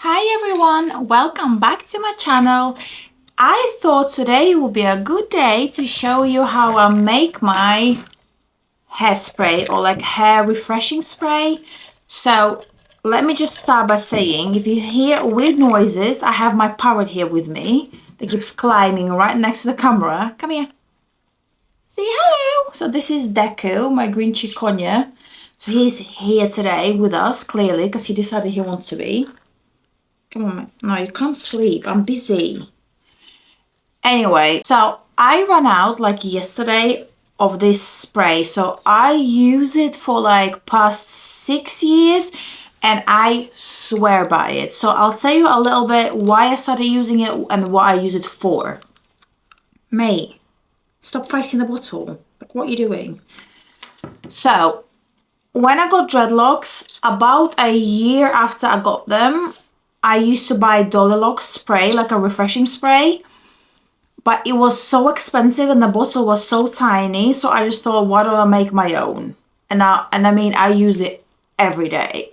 Hi everyone, welcome back to my channel. I thought today would be a good day to show you how I make my hairspray or like hair refreshing spray. So let me just start by saying, if you hear weird noises, I have my parrot here with me that keeps climbing right next to the camera. Come here. Say hello. So this is Deku, my green chiconia. So he's here today with us, clearly, because he decided he wants to be. Come on, man. No, you can't sleep. I'm busy. Anyway, so I ran out like yesterday of this spray. So I use it for like past 6 years and I swear by it. So I'll tell you a little bit why I started using it and what I use it for. Mate, stop fighting the bottle. Like, what are you doing? So when I got dreadlocks, about a year after I got them, I used to buy Dreadlock spray, like a refreshing spray, but it was so expensive and the bottle was so tiny, so I just thought, why don't I make my own? And I use it every day.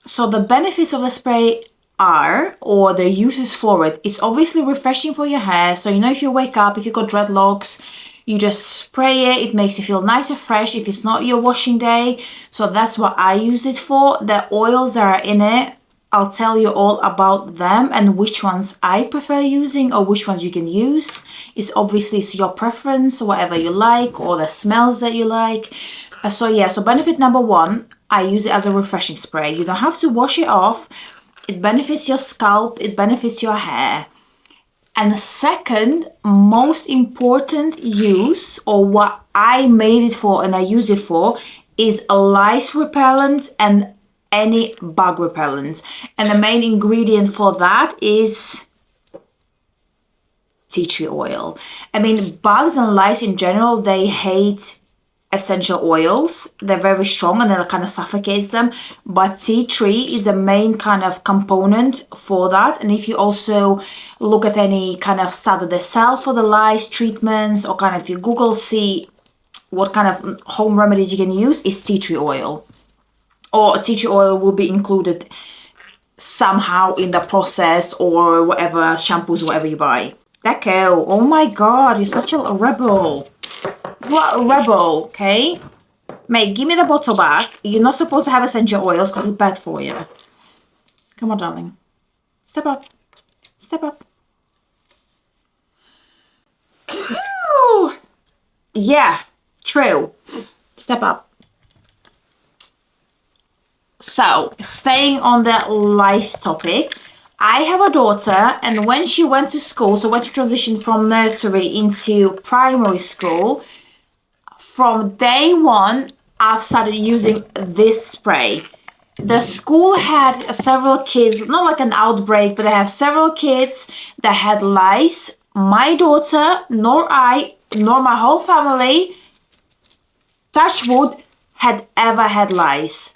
So the benefits of the spray are, or the uses for it, it's obviously refreshing for your hair. So if you wake up, if you got dreadlocks, you just spray it. It makes you feel nice and fresh if it's not your washing day. So that's what I use it for. The oils that are in it, I'll tell you all about them and which ones I prefer using or which ones you can use. It's obviously your preference, whatever you like, or the smells that you like. So benefit number one, I use it as a refreshing spray. You don't have to wash it off. It benefits your scalp, it benefits your hair. And the second most important use, or what I made it for and I use it for, is a lice repellent and any bug repellent. And the main ingredient for that is tea tree oil. I mean, bugs and lice in general, they hate essential oils. They're very strong and that kind of suffocates them. But tea tree is the main kind of component for that. And if you also look at any kind of stuff that they sell for the lice treatments, or kind of if you Google, see what kind of home remedies you can use, is tea tree oil. Or tea tree oil will be included somehow in the process, or whatever shampoos, whatever you buy. Deku, oh my god, you're such a rebel. What a rebel, okay? Mate, give me the bottle back. You're not supposed to have essential oils because it's bad for you. Come on, darling. Step up. Step up. Ooh. Yeah, true. Step up. So, staying on the lice topic, I have a daughter, and when she went to school, so when she transitioned from nursery into primary school, from day one, I've started using this spray. The school had several kids, not like an outbreak, but they have several kids that had lice. My daughter, nor I, nor my whole family, touch wood, had ever had lice.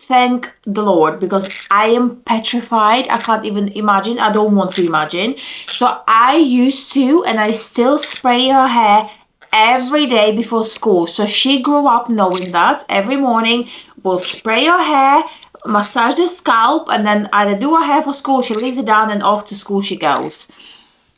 Thank the Lord, because I am petrified. I can't even imagine. I don't want to imagine. So I used to, and I still spray her hair every day before school. So she grew up knowing that. Every morning we'll spray her hair, massage the scalp, and then either do her hair for school, she leaves it down, and off to school she goes.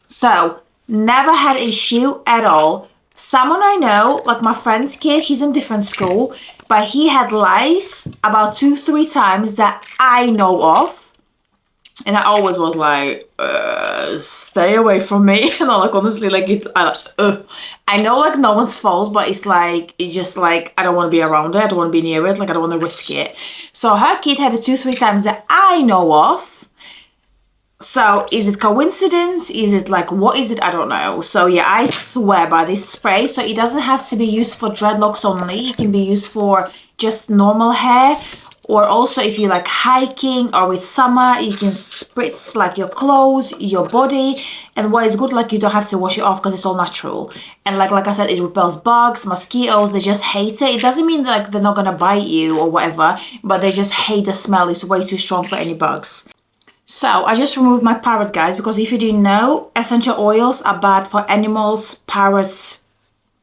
So never had issue at all. Someone I know, like my friend's kid, he's in different school, but he had lice about 2-3 times that I know of. And I always was like, stay away from me. And I'm like, honestly, like, I know, like, no one's fault, but it's just like, I don't want to be around it. I don't want to be near it. Like, I don't want to risk it. So her kid had it 2-3 times that I know of. So is it coincidence? Is it like, what is it? I don't know. So yeah, I swear by this spray. So it doesn't have to be used for dreadlocks only. It can be used for just normal hair. Or also if you're like hiking or with summer, you can spritz like your clothes, your body. And what is good, like you don't have to wash it off because it's all natural. And like I said, it repels bugs, mosquitoes. They just hate it. It doesn't mean like they're not going to bite you or whatever, but they just hate the smell. It's way too strong for any bugs. So I just removed my parrot, guys, because if you didn't know, essential oils are bad for animals, parrots,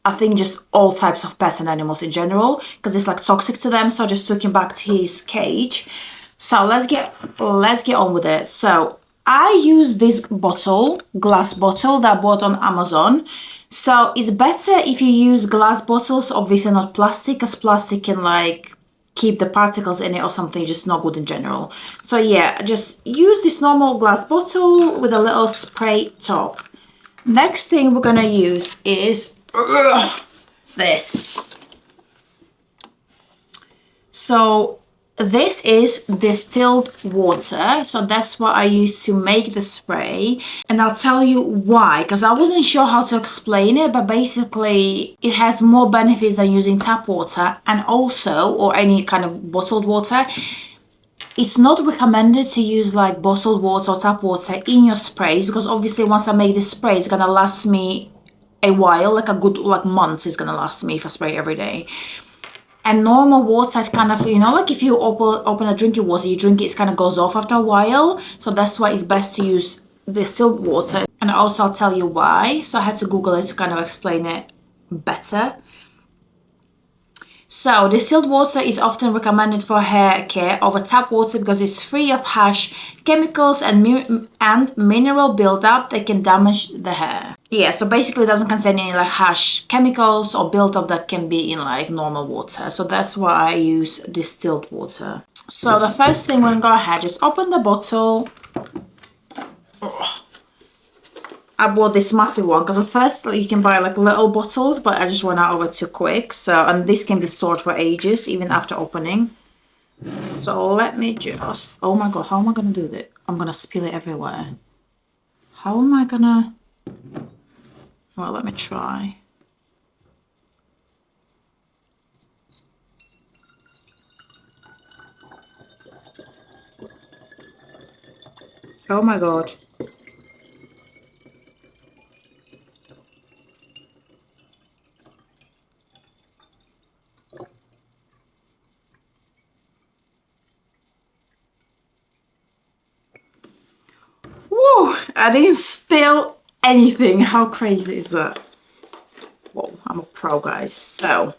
I think just all types of pets and animals in general, because it's like toxic to them. So I just took him back to his cage. So let's get on with it. So I use this bottle, glass bottle that I bought on Amazon. So it's better if you use glass bottles, obviously not plastic, because plastic can like keep the particles in it or something, just not good in general. So yeah, just use this normal glass bottle with a little spray top. Next thing we're gonna use is this. So this is distilled water, so that's what I use to make the spray, and I'll tell you why, because I wasn't sure how to explain it, but basically it has more benefits than using tap water, and also, or any kind of bottled water. It's not recommended to use like bottled water or tap water in your sprays, because obviously once I make this spray, it's gonna last me a while, like a good like months it's gonna last me if I spray every day. And normal water, it kind of, you know, like if you open a drinking water, you drink it, it kind of goes off after a while. So that's why it's best to use distilled water. And also I'll tell you why. So I had to Google it to kind of explain it better. So distilled water is often recommended for hair care over tap water because it's free of harsh chemicals and mineral buildup that can damage the hair. Yeah, so basically it doesn't contain any like harsh chemicals or buildup that can be in like normal water. So that's why I use distilled water. So the first thing, we're gonna go ahead, just open the bottle. I bought this massive one because at first you can buy like little bottles, but I just ran out of it too quick. So, and this can be stored for ages even after opening. So let me just, oh my god, how am I gonna do that? I'm gonna spill it everywhere. How am I gonna, well, let me try. Oh my god. Woo! I didn't spill anything. How crazy is that? Whoa, I'm a pro, guys. So,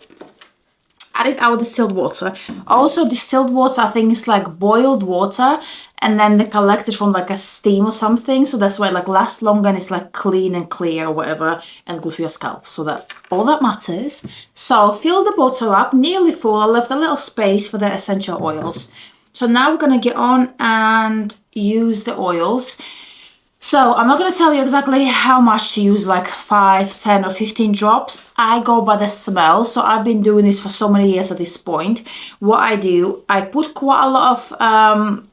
added our distilled water. Also, distilled water, I think it's like boiled water, and then they collect it from like a steam or something. So that's why it like lasts longer and it's like clean and clear or whatever, and good for your scalp. So that all that matters. So fill the bottle up, nearly full. I left a little space for the essential oils. So now we're gonna get on and use the oils. So I'm not going to tell you exactly how much to use, like 5, 10 or 15 drops. I go by the smell. So I've been doing this for so many years at this point. What I do, I put quite a lot of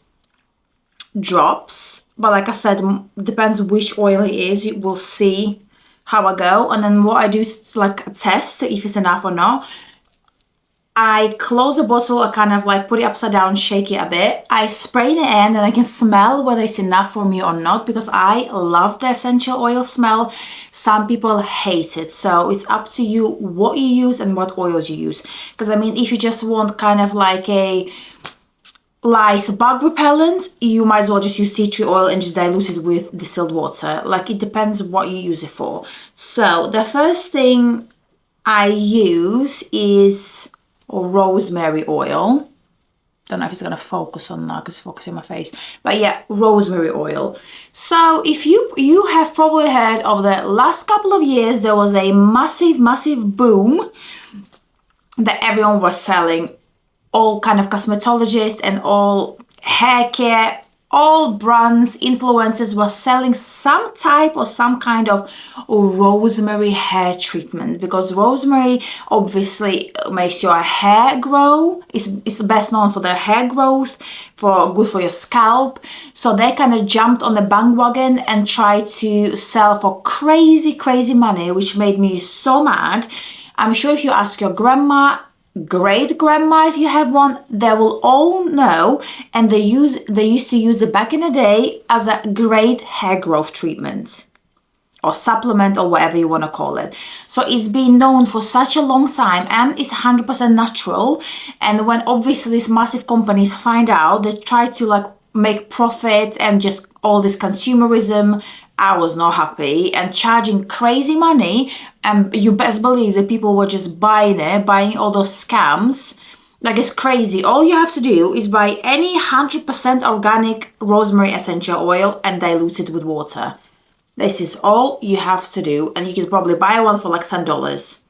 drops. But like I said, depends which oil it is. You will see how I go. And then what I do is like test if it's enough or not. I close the bottle, I kind of like put it upside down, shake it a bit. I spray the end and I can smell whether it's enough for me or not, because I love the essential oil smell. Some people hate it. So it's up to you what you use and what oils you use. Because I mean, if you just want kind of like a Lice bug repellent, you might as well just use tea tree oil and just dilute it with distilled water. Like it depends what you use it for. So the first thing I use is rosemary oil. Don't know if it's gonna focus on that because it's focusing on my face, but yeah, rosemary oil. So if you have probably heard of the last couple of years, there was a massive boom that everyone was selling. All kind of cosmetologists and all hair care, all brands, influencers were selling some type or some kind of rosemary hair treatment, because rosemary obviously makes your hair grow. It's best known for the hair growth, for good for your scalp. So they kind of jumped on the bandwagon and tried to sell for crazy money, which made me so mad. I'm sure if you ask your grandma, great grandma, if you have one, they will all know, and they used to use it back in the day as a great hair growth treatment or supplement or whatever you want to call it. So it's been known for such a long time, and it's 100% natural. And when obviously these massive companies find out, they try to like make profit and just all this consumerism. I was not happy, and charging crazy money, and you best believe that people were just buying all those scams. Like, it's crazy. All you have to do is buy any 100% organic rosemary essential oil and dilute it with water. This is all you have to do, and you can probably buy one for like $10.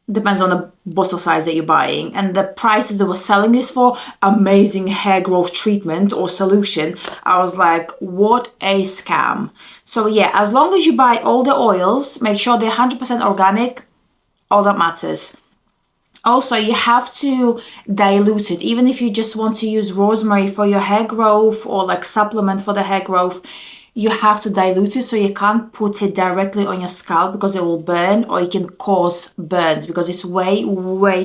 Depends on the bottle size that you're buying. And the price that they were selling this for, amazing hair growth treatment or solution, I was like, what a scam. So yeah, as long as you buy all the oils, make sure they're 100% organic, all that matters. Also, you have to dilute it. Even if you just want to use rosemary for your hair growth or like supplement for the hair growth, you have to dilute it. So you can't put it directly on your scalp because it will burn, or it can cause burns because it's way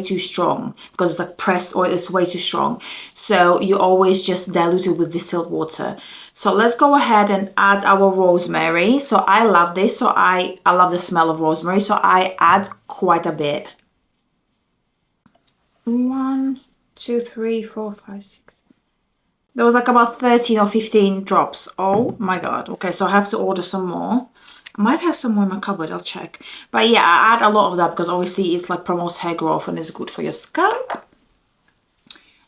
too strong. Because it's like pressed oil, it's way too strong. So you always just dilute it with distilled water. So let's go ahead and add our rosemary. So I love this. So I love the smell of rosemary. So I add quite a bit. 1, 2, 3, 4, 5, 6. There was like about 13 or 15 drops. Oh my god. Okay, so I have to order some more. I might have some more in my cupboard, I'll check. But yeah, I add a lot of that because obviously it's like promotes hair growth and is good for your scalp.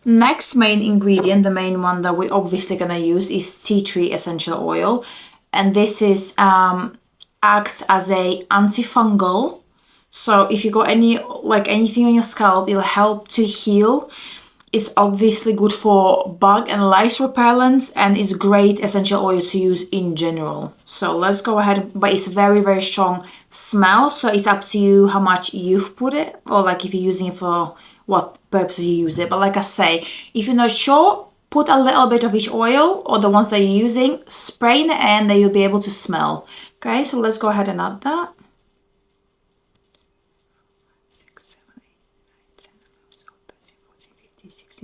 Next main ingredient, the main one that we're obviously gonna use, is tea tree essential oil. And this is acts as a antifungal. So if you got anything on your scalp, it'll help to heal. It's obviously good for bug and lice repellents, and it's great essential oil to use in general. So let's go ahead, but it's very strong smell. So it's up to you how much you've put it, or like if you're using it for what purposes you use it. But like I say, if you're not sure, put a little bit of each oil or the ones that you're using, spray in the end, that you'll be able to smell. Okay, so let's go ahead and add that.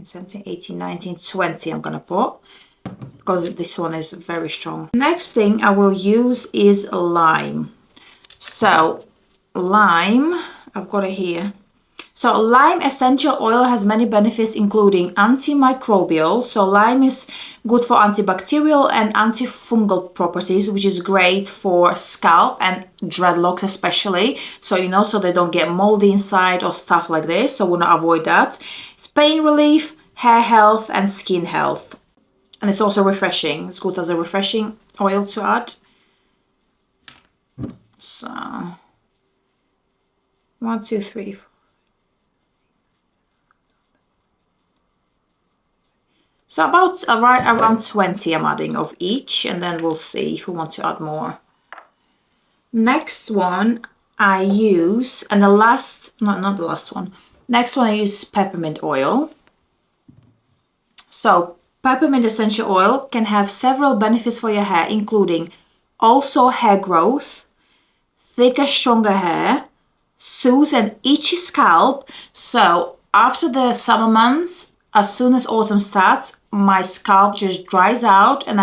17, 18, 19, 20 I'm gonna put, because this one is very strong. Next thing I will use is lime. So lime, I've got it here. So lime essential oil has many benefits, including antimicrobial. So lime is good for antibacterial and antifungal properties, which is great for scalp and dreadlocks especially. So, you know, so they don't get moldy inside or stuff like this. So we want to avoid that. It's pain relief, hair health, and skin health. And it's also refreshing. It's good as a refreshing oil to add. So 1, 2, 3, 4. So about right around 20 I'm adding of each, and then we'll see if we want to add more. Next one I use, and the last, not the last one. Next one I use peppermint oil. So peppermint essential oil can have several benefits for your hair, including also hair growth, thicker, stronger hair, soothes an itchy scalp. So after the summer months, as soon as autumn starts, my scalp just dries out, and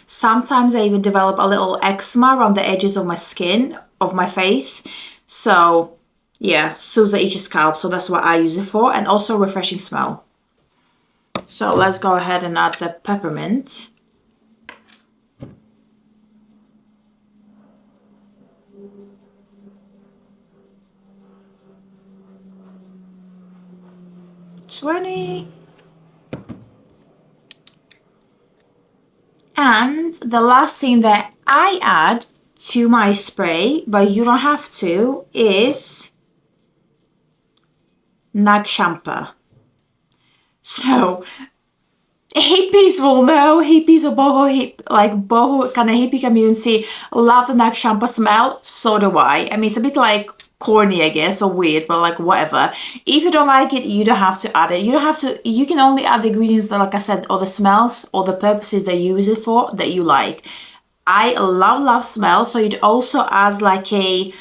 sometimes I even develop a little eczema around the edges of my skin, of my face. So yeah, soothes the itchy scalp. So that's what I use it for, and also refreshing smell. So let's go ahead and add the peppermint. $20. And the last thing that I add to my spray, but you don't have to, is nag shampoo. So hippies will know, hippies or boho kind of hippie community love the nag shampoo smell. So do I. I mean, it's a bit like corny, I guess, or weird, but like whatever. If you don't like it, you don't have to add it. You don't have to, you can only add the ingredients that, like I said, or the smells or the purposes that you use it for that you like. I love smell, so it also adds like a,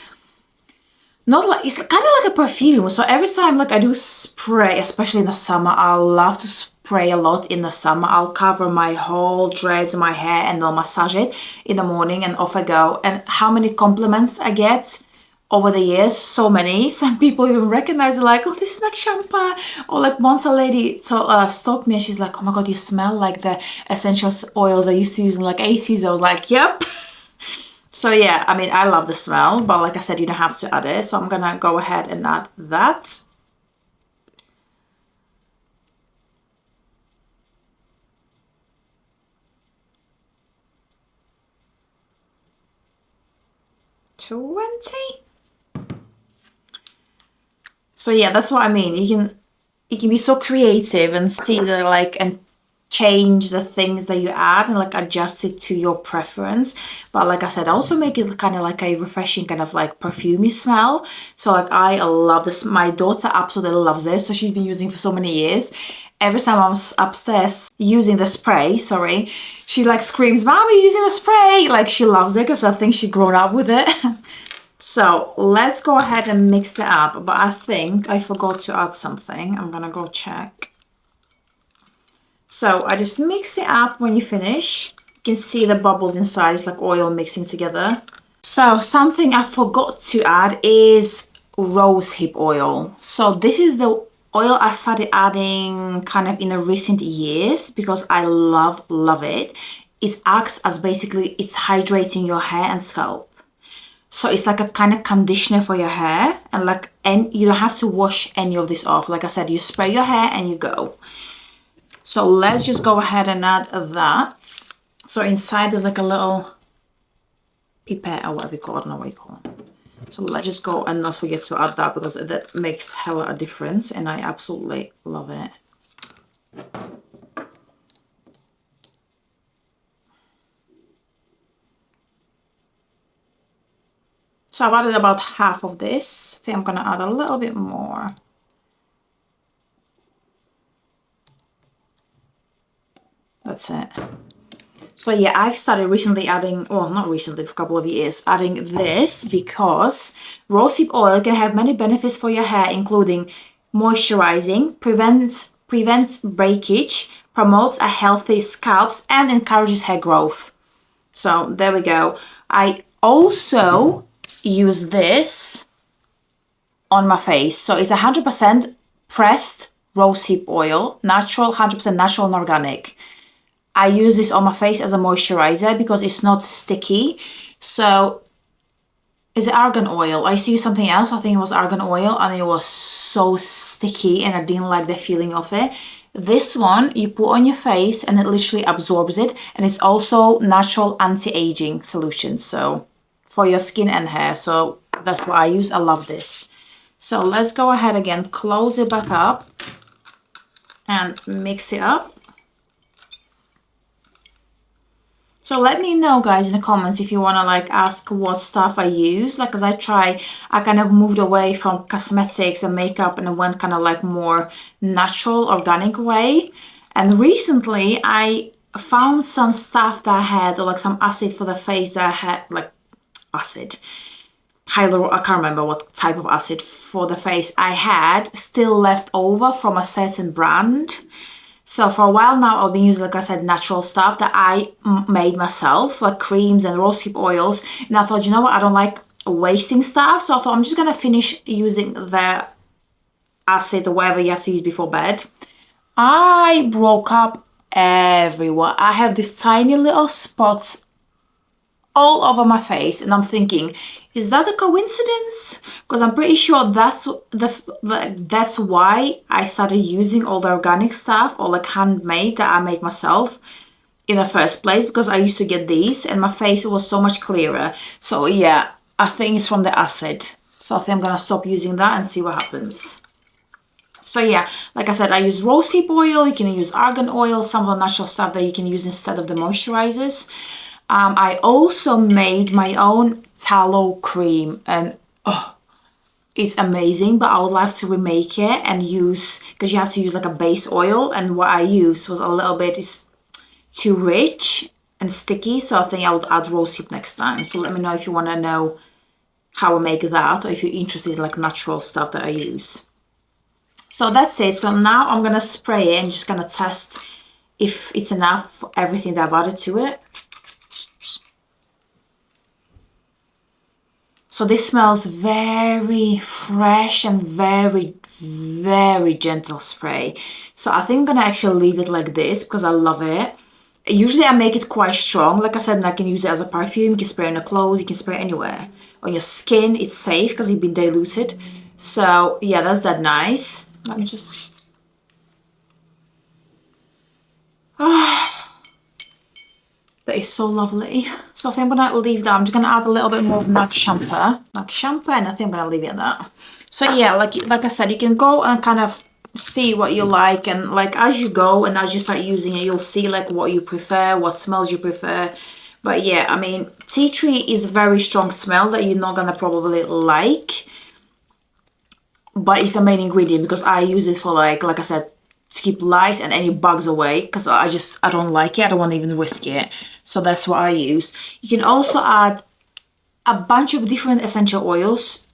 not like, it's kind of like a perfume. So every time like I do spray, especially in the summer, I love to spray a lot in the summer. I'll cover my whole dreads, my hair, and I'll massage it in the morning, and off I go. And how many compliments I get over the years, so many. Some people even recognize it, like, oh, this is like shampoo. Or like once a lady stalked me and she's like, oh my god, you smell like the essential oils I used to use in like 80s. I was like, yep. So yeah, I mean, I love the smell, but like I said, you don't have to add it. So I'm gonna go ahead and add that. 20. So yeah, that's what I mean. You can be so creative and see the like and change the things that you add and like adjust it to your preference. But like I said, also make it kind of like a refreshing kind of like perfumey smell. So like I love this. My daughter absolutely loves this. So she's been using it for so many years. Every time I'm upstairs using the spray, sorry, she like screams, "Mom, you're using the spray!" Like she loves it because I think she's grown up with it. So let's go ahead and mix it up. But I think I forgot to add something. I'm gonna go check. So I just mix it up. When you finish, you can see the bubbles inside. It's like oil mixing together. So something I forgot to add is rosehip oil. So this is the oil I started adding kind of in the recent years because I love it. It acts as basically it's hydrating your hair and scalp. So it's like a kind of conditioner for your hair, and you don't have to wash any of this off. Like I said, you spray your hair and you go. So let's just go ahead and add that. So inside there's like a little pipette or whatever you call it, I don't know what you call it. So let's just go and not forget to add that because that makes hella a difference and I absolutely love it. So I've added about half of this. I think I'm gonna add a little bit more. That's it. So yeah, I've started recently adding, well, not recently, for a couple of years, adding this because rosehip oil can have many benefits for your hair, including moisturizing, prevents breakage, promotes a healthy scalp, and encourages hair growth. So there we go. I also use this on my face. So it's 100% pressed rosehip oil, natural, 100% natural and organic. I use this on my face as a moisturizer because it's not sticky. So is it argan oil? I used to use something else. I think it was argan oil and it was so sticky and I didn't like the feeling of it. This one you put on your face and it literally absorbs it, and it's also natural anti-aging solution, so for your skin and hair. So that's what I use. I love this. So let's go ahead again, close it back up and mix it up. So let me know, guys, in the comments if you want to like ask what stuff I use. Like, as I kind of moved away from cosmetics and makeup and I went kind of like more natural, organic way. And recently I found some stuff that I had, or like some acid for the face that I had, like acid. I can't remember what type of acid for the face I had still left over from a certain brand. So for a while now, I've been using, like I said, natural stuff that I made myself, like creams and rosehip oils. And I thought, you know what, I don't like wasting stuff. So I thought I'm just going to finish using the acid or whatever you have to use before bed. I broke up everywhere. I have this tiny little spots all over my face and I'm thinking, is that a coincidence? Because I'm pretty sure that's why I started using all the organic stuff or like handmade that I make myself in the first place, because I used to get these and my face was so much clearer. So yeah, I think it's from the acid. So I think I'm gonna stop using that and see what happens. So yeah, like I said, I use rosehip oil, you can use argan oil, some of the natural stuff that you can use instead of the moisturizers. I also made my own tallow cream and it's amazing, but I would like to remake it and use, because you have to use like a base oil, and what I used was a little bit, is too rich and sticky, so I think I would add rosehip next time. So let me know if you want to know how I make that, or if you're interested in like natural stuff that I use. So that's it. So now I'm gonna spray it and just gonna test if it's enough for everything that I've added to it. So this smells very fresh and very, very gentle spray. So I think I'm gonna actually leave it like this because I love it. Usually I make it quite strong. Like I said, and I can use it as a perfume. You can spray on your clothes, you can spray anywhere. On your skin, it's safe because it's been diluted. So yeah, that's that nice. Let me just... that is so lovely. So I think I'm gonna leave that. I'm just gonna add a little bit more of NAC shampoo, and I think I'm gonna leave it at that. So yeah, like I said, you can go and kind of see what you like, and like as you go and as you start using it, you'll see like what you prefer, what smells you prefer. But yeah, I mean, tea tree is a very strong smell that you're not gonna probably like, but it's the main ingredient because I use it for like I said, to keep lice and any bugs away, because I don't like it. I don't want to even risk it. So that's what I use. You can also add a bunch of different essential oils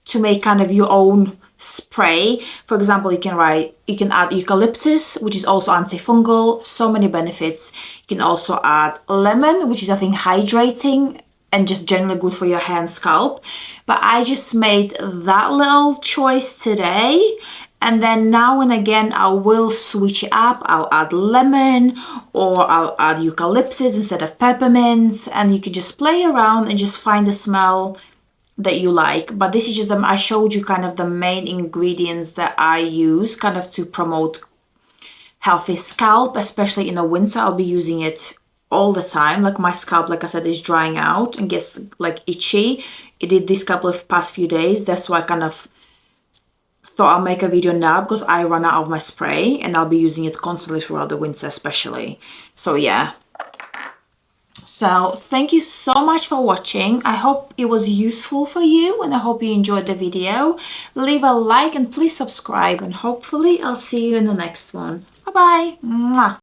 to make kind of your own spray. For example, you can add eucalyptus, which is also antifungal, so many benefits. You can also add lemon, which is I think hydrating and just generally good for your hair and scalp. But I just made that little choice today. And then now and again, I will switch it up. I'll add lemon or I'll add eucalyptus instead of peppermint. And you can just play around and just find the smell that you like. But this is just, I showed you kind of the main ingredients that I use kind of to promote healthy scalp, especially in the winter. I'll be using it all the time. Like my scalp, like I said, is drying out and gets like itchy. It did this couple of past few days. That's why I kind of thought I'll make a video now, because I run out of my spray and I'll be using it constantly throughout the winter especially. So yeah. So thank you so much for watching. I hope it was useful for you and I hope you enjoyed the video. Leave a like and please subscribe, and hopefully I'll see you in the next one. Bye bye. Mwah.